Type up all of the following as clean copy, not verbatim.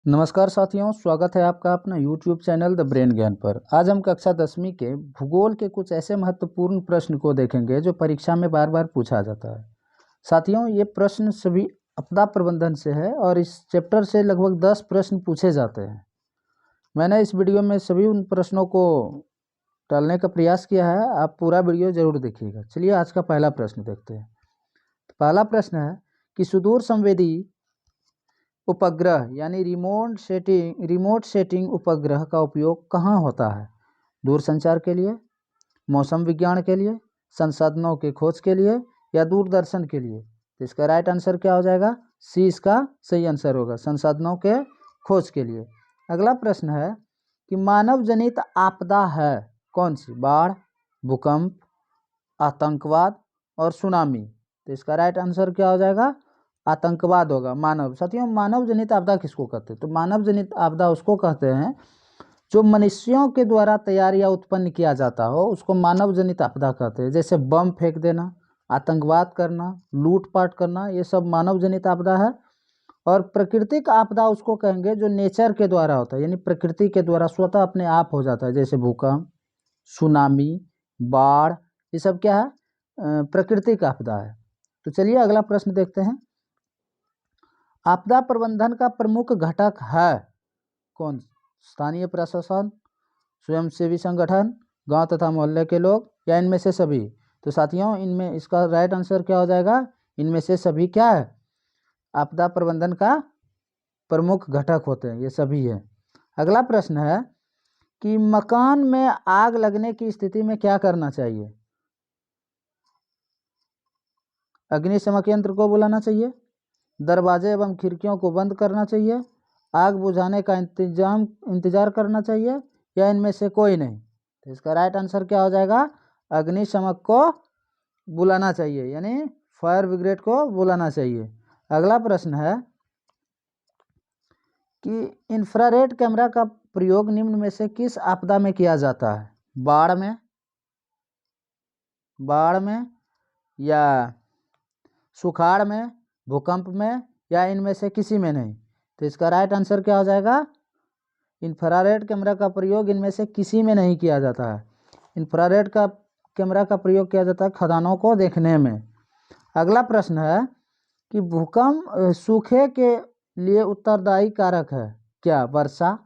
नमस्कार साथियों, स्वागत है आपका अपना YouTube चैनल द ब्रेन ज्ञान पर। आज हम कक्षा 10वीं के भूगोल के कुछ ऐसे महत्वपूर्ण प्रश्न को देखेंगे जो परीक्षा में बार बार पूछा जाता है। साथियों, ये प्रश्न सभी आपदा प्रबंधन से है और इस चैप्टर से लगभग 10 प्रश्न पूछे जाते हैं। मैंने इस वीडियो में सभी उन प्रश्नों को टालने का प्रयास किया है। आप पूरा वीडियो जरूर देखिएगा। चलिए आज का पहला प्रश्न देखते हैं। पहला प्रश्न है कि सुदूर संवेदी उपग्रह यानी रिमोट सेटिंग उपग्रह का उपयोग कहाँ होता है? दूरसंचार के लिए, मौसम विज्ञान के लिए, संसाधनों के खोज के लिए या दूरदर्शन के लिए? तो इसका राइट आंसर क्या हो जाएगा? सी इसका सही आंसर होगा, संसाधनों के खोज के लिए। अगला प्रश्न है कि मानव जनित आपदा है कौन सी? बाढ़, भूकंप, आतंकवाद और सुनामी। तो इसका राइट आंसर क्या हो जाएगा? आतंकवाद होगा। मानव साथियों, मानव जनित आपदा किसको कहते हैं? तो मानव जनित आपदा उसको कहते हैं जो मनुष्यों के द्वारा तैयार या उत्पन्न किया जाता हो, उसको मानव जनित आपदा कहते हैं। जैसे बम फेंक देना, आतंकवाद करना, लूटपाट करना, ये सब मानव जनित आपदा है। और प्राकृतिक आपदा उसको कहेंगे जो नेचर के द्वारा होता है, यानी प्रकृति के द्वारा स्वतः अपने आप हो जाता है। जैसे भूकंप, सुनामी, बाढ़, ये सब क्या है? प्राकृतिक आपदा है। तो चलिए अगला प्रश्न देखते हैं। आपदा प्रबंधन का प्रमुख घटक है कौन? स्थानीय प्रशासन, स्वयंसेवी संगठन, गांव तथा मोहल्ले के लोग या इनमें से सभी? तो साथियों, इनमें इसका राइट आंसर क्या हो जाएगा? इनमें से सभी क्या है? आपदा प्रबंधन का प्रमुख घटक होते हैं, ये सभी है। अगला प्रश्न है कि मकान में आग लगने की स्थिति में क्या करना चाहिए? अग्निशमन यंत्र को बुलाना चाहिए, दरवाजे एवं खिड़कियों को बंद करना चाहिए, आग बुझाने का इंतजार करना चाहिए या इनमें से कोई नहीं? तो इसका राइट आंसर क्या हो जाएगा? अग्निशमन को बुलाना चाहिए, यानी फायर ब्रिगेड को बुलाना चाहिए। अगला प्रश्न है कि इंफ्रारेड कैमरा का प्रयोग निम्न में से किस आपदा में किया जाता है? बाढ़ में या सुखाड़ में, भूकंप में या इनमें से किसी में नहीं? तो इसका राइट आंसर क्या हो जाएगा? इंफ्रारेड कैमरा का प्रयोग इनमें से किसी में नहीं किया जाता है। इंफ्रारेड का कैमरा का प्रयोग किया जाता है खदानों को देखने में। अगला प्रश्न है कि भूकंप सूखे के लिए उत्तरदायी कारक है क्या? वर्षा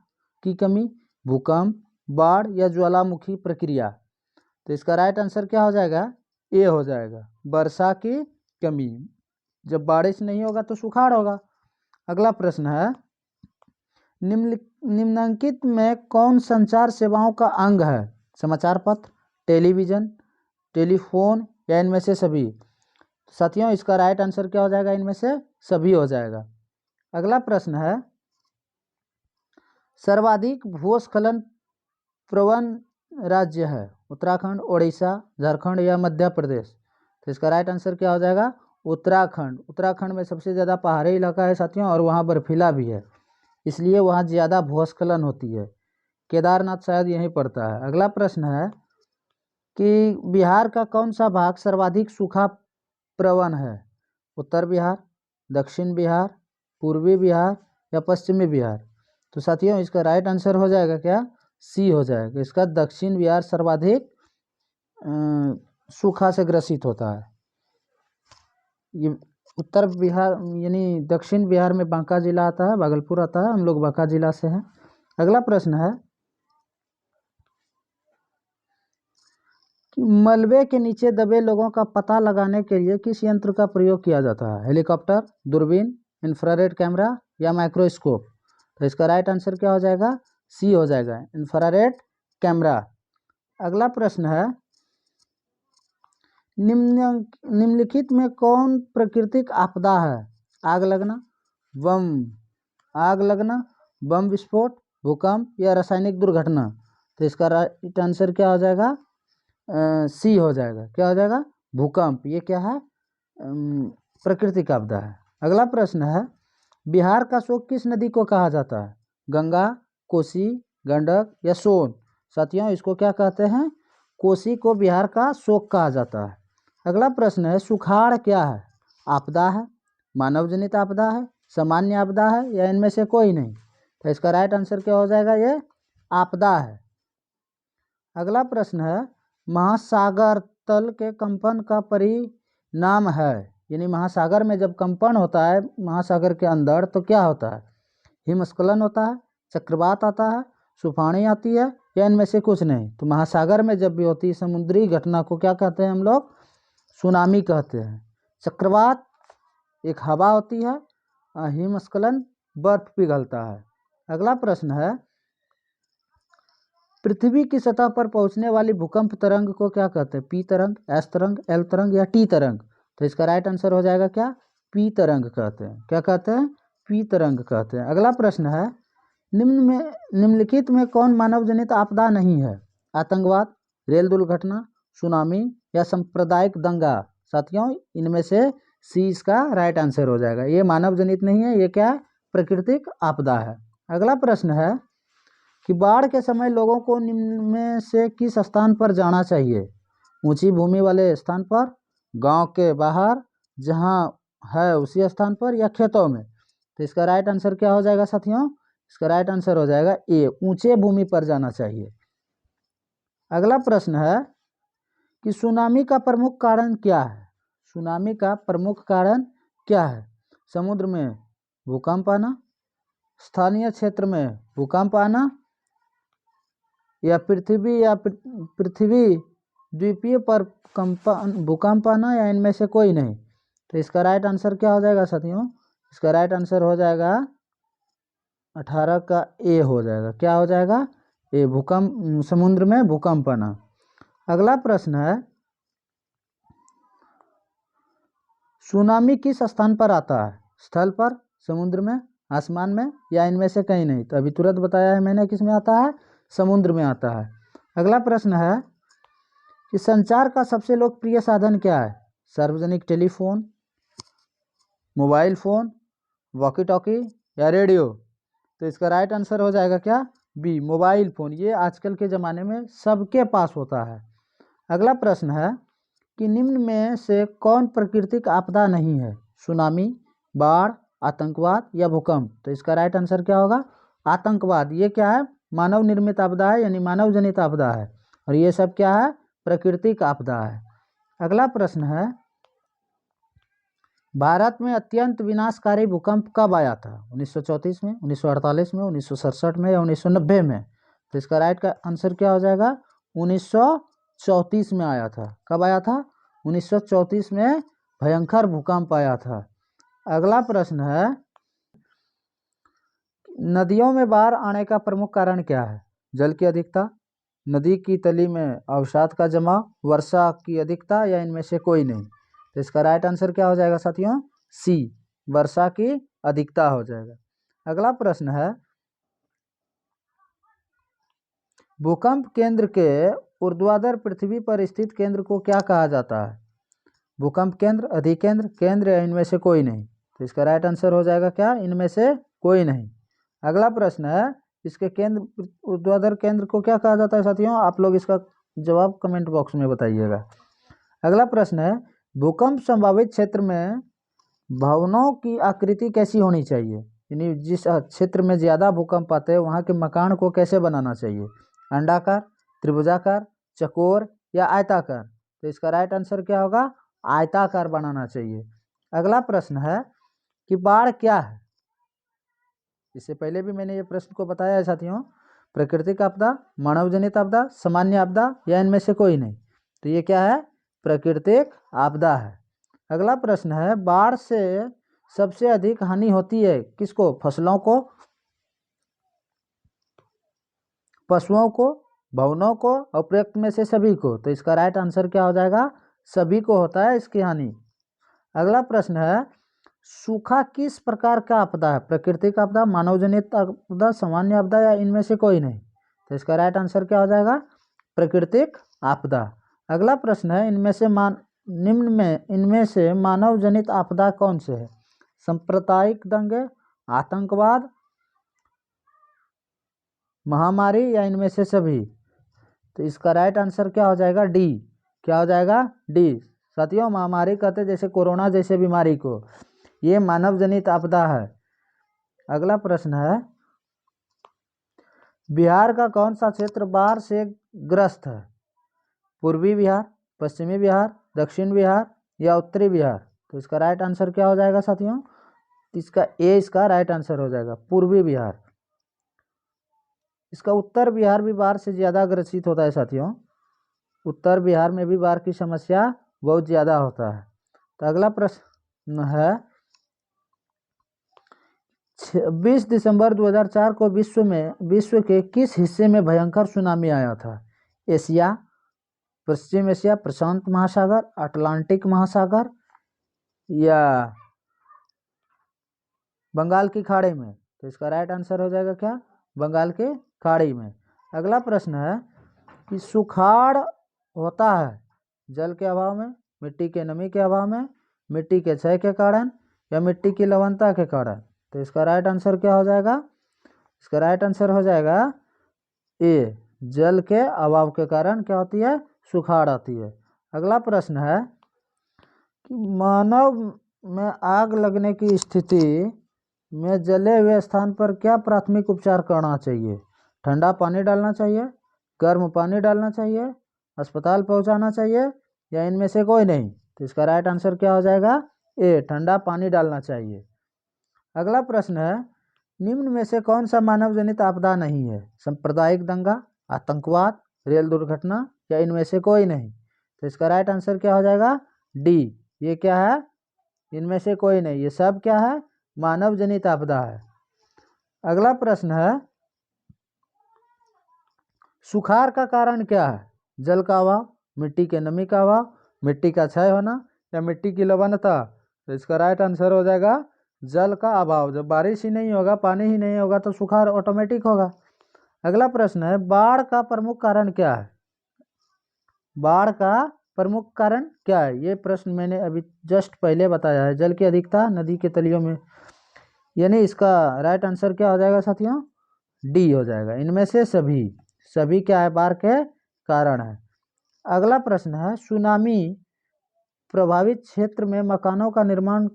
की कमी, भूकंप, बाढ़ या ज्वालामुखी प्रक्रिया? तो इसका राइट आंसर क्या हो जाएगा? ए हो जाएगा, वर्षा की कमी। जब बारिश नहीं होगा तो सुखाड़ होगा। अगला प्रश्न है निम्नलिखित में कौन संचार सेवाओं का अंग है? समाचार पत्र, टेलीविजन, टेलीफोन या इनमें से सभी? साथियों, इसका राइट आंसर क्या हो जाएगा? इनमें से सभी हो जाएगा। अगला प्रश्न है सर्वाधिक भूस्खलन प्रवण राज्य है उत्तराखंड, ओडिशा, झारखंड या मध्य प्रदेश? तो इसका राइट आंसर क्या हो जाएगा? उत्तराखंड। उत्तराखंड में सबसे ज़्यादा पहाड़ी इलाका है साथियों, और वहाँ बर्फीला भी है, इसलिए वहाँ ज़्यादा भूस्खलन होती है। केदारनाथ शायद यहीं पड़ता है। अगला प्रश्न है कि बिहार का कौन सा भाग सर्वाधिक सूखा प्रवण है? उत्तर बिहार, दक्षिण बिहार, पूर्वी बिहार या पश्चिमी बिहार? तो साथियों, इसका राइट आंसर हो जाएगा क्या? सी हो जाएगा। इसका दक्षिण बिहार सर्वाधिक सूखा से ग्रसित होता है। ये उत्तर बिहार यानी दक्षिण बिहार में बांका जिला आता है, भागलपुर आता है। हम लोग बांका जिला से हैं। अगला प्रश्न है कि मलबे के नीचे दबे लोगों का पता लगाने के लिए किस यंत्र का प्रयोग किया जाता है? हेलीकॉप्टर, दूरबीन, इंफ्रारेड कैमरा या माइक्रोस्कोप? तो इसका राइट आंसर क्या हो जाएगा? सी हो जाएगा, इंफ्रारेड कैमरा। अगला प्रश्न है निम्नलिखित में कौन प्राकृतिक आपदा है? आग लगना, बम विस्फोट, भूकंप या रासायनिक दुर्घटना? तो इसका राइट आंसर क्या हो जाएगा? सी हो जाएगा। क्या हो जाएगा? भूकंप। ये क्या है? प्राकृतिक आपदा है। अगला प्रश्न है बिहार का शोक किस नदी को कहा जाता है? गंगा, कोसी, गंडक या सोन? साथियों, इसको क्या कहते हैं? कोसी को बिहार का शोक कहा जाता है। अगला प्रश्न है सुखाड़ क्या है? आपदा है, मानव जनित आपदा है, सामान्य आपदा है या इनमें से कोई नहीं? तो इसका राइट आंसर क्या हो जाएगा, ये आपदा है। अगला प्रश्न है, महासागर तल के कंपन का परिणाम है, यानी महासागर में जब कंपन होता है महासागर के अंदर तो क्या होता है, हिमस्खलन होता है, चक्रवात आता है, तूफानी आती है, या इनमें से कुछ नहीं। तो महासागर में जब भी होती है समुद्री घटना को क्या कहते हैं हम लोग, सुनामी कहते हैं। चक्रवात एक हवा होती है, हिमस्खलन बर्फ पिघलता है। अगला प्रश्न है, पृथ्वी की सतह पर पहुंचने वाली भूकंप तरंग को क्या कहते हैं, पी तरंग, एस तरंग, एल तरंग या टी तरंग। तो इसका राइट आंसर हो जाएगा क्या, पी तरंग कहते हैं। क्या कहते हैं, पी तरंग कहते हैं। अगला प्रश्न है, निम्नलिखित में कौन मानव जनित आपदा नहीं है, आतंकवाद, रेल दुर्घटना, सुनामी या सांप्रदायिक दंगा। साथियों इनमें से सी इसका राइट आंसर हो जाएगा, ये मानव जनित नहीं है, ये क्या है, प्राकृतिक आपदा है। अगला प्रश्न है कि बाढ़ के समय लोगों को निम्न में से किस स्थान पर जाना चाहिए, ऊंची भूमि वाले स्थान पर, गांव के बाहर जहां है उसी स्थान पर, या खेतों में। तो इसका राइट आंसर क्या हो जाएगा साथियों, इसका राइट आंसर हो जाएगा ए, ऊंचे भूमि पर जाना चाहिए। अगला प्रश्न है कि सुनामी का प्रमुख कारण क्या है, सुनामी का प्रमुख कारण क्या है, समुद्र में भूकंप आना, स्थानीय क्षेत्र में भूकंप आना, या पृथ्वी द्वीपीय पर भूकंप आना, या इनमें से कोई नहीं। तो इसका राइट आंसर क्या हो जाएगा साथियों, इसका राइट आंसर हो जाएगा 18 का ए हो जाएगा। क्या हो जाएगा, ए, भूकंप, समुद्र में भूकंप आना। अगला प्रश्न है, सुनामी किस स्थान पर आता है, स्थल पर, समुद्र में, आसमान में, या इनमें से कहीं नहीं। तो अभी तुरंत बताया है मैंने, किस में आता है, समुद्र में आता है। अगला प्रश्न है कि संचार का सबसे लोकप्रिय साधन क्या है, सार्वजनिक telephone, mobile phone, walkie talkie या रेडियो। तो इसका राइट आंसर हो जाएगा क्या, बी, मोबाइल फ़ोन। ये आजकल के ज़माने में सबके पास होता है। अगला प्रश्न है कि निम्न में से कौन प्राकृतिक आपदा नहीं है, सुनामी, बाढ़, आतंकवाद या भूकंप। तो इसका राइट आंसर क्या होगा, आतंकवाद। ये क्या है, मानव निर्मित आपदा है, यानी मानव जनित आपदा है, और ये सब क्या है, प्राकृतिक आपदा है। अगला प्रश्न है, भारत में अत्यंत विनाशकारी भूकंप कब आया था, 1934 में, 1948 में, 1967 में या 1990 में। तो इसका राइट का आंसर क्या हो जाएगा, 1934 में आया था। कब आया था, 1934 में भयंकर भूकंप आया था। अगला प्रश्न है, नदियों में बाढ़ आने का प्रमुख कारण क्या है, जल की अधिकता, नदी की तली में अवसाद का जमाव, वर्षा की अधिकता, या इनमें से कोई नहीं। तो इसका राइट आंसर क्या हो जाएगा साथियों, सी, वर्षा की अधिकता हो जाएगा। अगला प्रश्न है, भूकंप केंद्र के ऊर्ध्वाधर पृथ्वी पर स्थित केंद्र को क्या कहा जाता है, भूकंप केंद्र, अधिकेंद्र, केंद्र, या इनमें से कोई नहीं। तो इसका राइट आंसर हो जाएगा क्या, इनमें से कोई नहीं। अगला प्रश्न है, इसके केंद्र, ऊर्ध्वाधर केंद्र को क्या कहा जाता है साथियों, आप लोग इसका जवाब कमेंट बॉक्स में बताइएगा। अगला प्रश्न है, भूकंप संभावित क्षेत्र में भवनों की आकृति कैसी होनी चाहिए, यानी जिस क्षेत्र में ज़्यादा भूकंप आते हैं वहाँ के मकान को कैसे बनाना चाहिए, अंडाकार, त्रिभुजाकार, चकोर या आयताकार। तो इसका राइट आंसर क्या होगा, आयताकार बनाना चाहिए। अगला प्रश्न है कि बाढ़ क्या है, इससे पहले भी मैंने ये प्रश्न को बताया है साथियों, प्राकृतिक आपदा, मानव जनित आपदा, सामान्य आपदा, या इनमें से कोई नहीं। तो ये क्या है, प्राकृतिक आपदा है। अगला प्रश्न है, बाढ़ से सबसे अधिक हानि होती है किसको, फसलों को, पशुओं को, भवनों को, और प्रयुक्त में से सभी को। तो इसका राइट आंसर क्या हो जाएगा, सभी को होता है इसकी हानि। अगला प्रश्न है, सूखा किस प्रकार का आपदा है, प्राकृतिक आपदा, मानव जनित आपदा, सामान्य आपदा, या इनमें से कोई नहीं। तो इसका राइट आंसर क्या हो जाएगा, प्राकृतिक आपदा। अगला प्रश्न है, निम्न में इनमें से मानव जनित आपदा कौन से है, सांप्रदायिक दंगे, आतंकवाद, महामारी, या इनमें से सभी। तो इसका राइट आंसर क्या हो जाएगा, डी। क्या हो जाएगा, डी। साथियों महामारी कहते हैं जैसे कोरोना जैसे बीमारी को, ये मानव जनित आपदा है। अगला प्रश्न है, बिहार का कौन सा क्षेत्र बाढ़ से ग्रस्त है? पूर्वी बिहार, पश्चिमी बिहार, दक्षिण बिहार या उत्तरी बिहार? तो इसका राइट आंसर क्या हो जाएगा साथियों? इसका राइट आंसर हो जाएगा पूर्वी बिहार। इसका उत्तर बिहार भी बाढ़ से ज़्यादा ग्रसित होता है साथियों। उत्तर बिहार में भी बाढ़ की समस्या बहुत ज़्यादा होता है। तो अगला प्रश्न है, 20 दिसंबर 2004 को विश्व के किस हिस्से में भयंकर सुनामी आया था? एशिया, पश्चिम एशिया, प्रशांत महासागर, अटलांटिक महासागर या बंगाल की खाड़ी में? तो इसका राइट आंसर हो जाएगा क्या? बंगाल की खाड़ी में। अगला प्रश्न है कि सुखाड़ होता है जल के अभाव में, मिट्टी के नमी के अभाव में, मिट्टी के क्षय के कारण या मिट्टी की लवणता के कारण? तो इसका राइट आंसर क्या हो जाएगा? इसका राइट आंसर हो जाएगा ए, जल के अभाव के कारण क्या होती है? सुखाड़ आती है। अगला प्रश्न है कि मानव में आग लगने की स्थिति में जले हुए स्थान पर क्या प्राथमिक उपचार करना चाहिए? ठंडा पानी डालना चाहिए, गर्म पानी डालना चाहिए, अस्पताल पहुंचाना चाहिए या इनमें से कोई नहीं? तो इसका राइट आंसर क्या हो जाएगा? ए, ठंडा पानी डालना चाहिए। अगला प्रश्न है, निम्न में से कौन सा मानव जनित आपदा नहीं है? सांप्रदायिक दंगा, आतंकवाद, रेल दुर्घटना या इनमें से कोई नहीं? तो इसका राइट आंसर क्या हो जाएगा? डी, ये क्या है? इनमें से कोई नहीं, ये सब क्या है? मानव जनित आपदा है। अगला प्रश्न है, सुखाड़ का कारण क्या है? जल का अभाव, मिट्टी के नमी का अभाव, मिट्टी का क्षय होना या मिट्टी की लवणता? तो इसका राइट आंसर हो जाएगा जल का अभाव। जब बारिश ही नहीं होगा, पानी ही नहीं होगा तो सुखाड़ ऑटोमेटिक होगा। अगला प्रश्न है, बाढ़ का प्रमुख कारण क्या है? बाढ़ का प्रमुख कारण क्या है? ये प्रश्न मैंने अभी जस्ट पहले बताया है। जल की अधिकता, नदी के तलियों में, यानी इसका राइट आंसर क्या हो जाएगा साथियों? डी हो जाएगा। इनमें से सभी क्या है? बाढ़ के कारण है। अगला प्रश्न है, सुनामी प्रभावित क्षेत्र में मकानों का निर्माण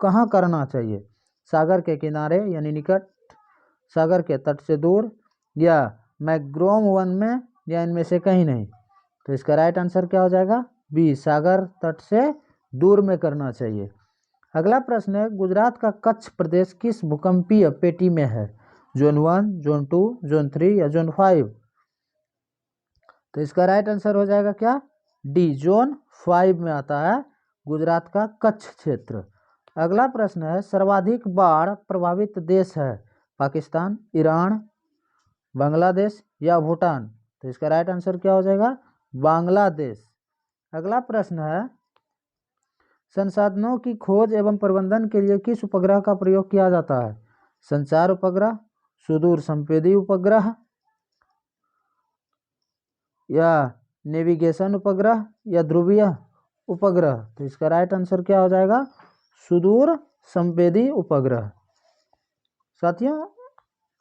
कहाँ करना चाहिए? सागर के किनारे यानी निकट, सागर के तट से दूर या मैंग्रोव वन में या इनमें से कहीं नहीं? तो इसका राइट आंसर क्या हो जाएगा? बी, सागर तट से दूर में करना चाहिए। अगला प्रश्न है, गुजरात का कच्छ प्रदेश किस भूकंपीय पेटी में है? जोन 1, जोन 2, जोन 3 या जोन 5? तो इसका राइट आंसर हो जाएगा क्या? डी, जोन 5 में आता है गुजरात का कच्छ क्षेत्र। अगला प्रश्न है, सर्वाधिक बाढ़ प्रभावित देश है? पाकिस्तान, ईरान, बांग्लादेश या भूटान? तो इसका राइट आंसर क्या हो जाएगा? बांग्लादेश। अगला प्रश्न है, संसाधनों की खोज एवं प्रबंधन के लिए किस उपग्रह का प्रयोग किया जाता है? संचार उपग्रह, सुदूर संवेदी उपग्रह या नेविगेशन उपग्रह या ध्रुवीय उपग्रह? तो इसका राइट आंसर क्या हो जाएगा? सुदूर संवेदी उपग्रह। साथियों,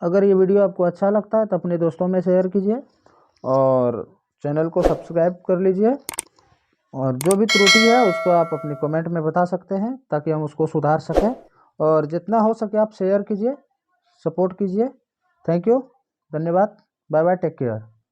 अगर ये वीडियो आपको अच्छा लगता है तो अपने दोस्तों में शेयर कीजिए और चैनल को सब्सक्राइब कर लीजिए। और जो भी त्रुटि है उसको आप अपने कमेंट में बता सकते हैं ताकि हम उसको सुधार सकें। और जितना हो सके आप शेयर कीजिए, सपोर्ट कीजिए। थैंक यू, धन्यवाद, बाय बाय, टेक केयर।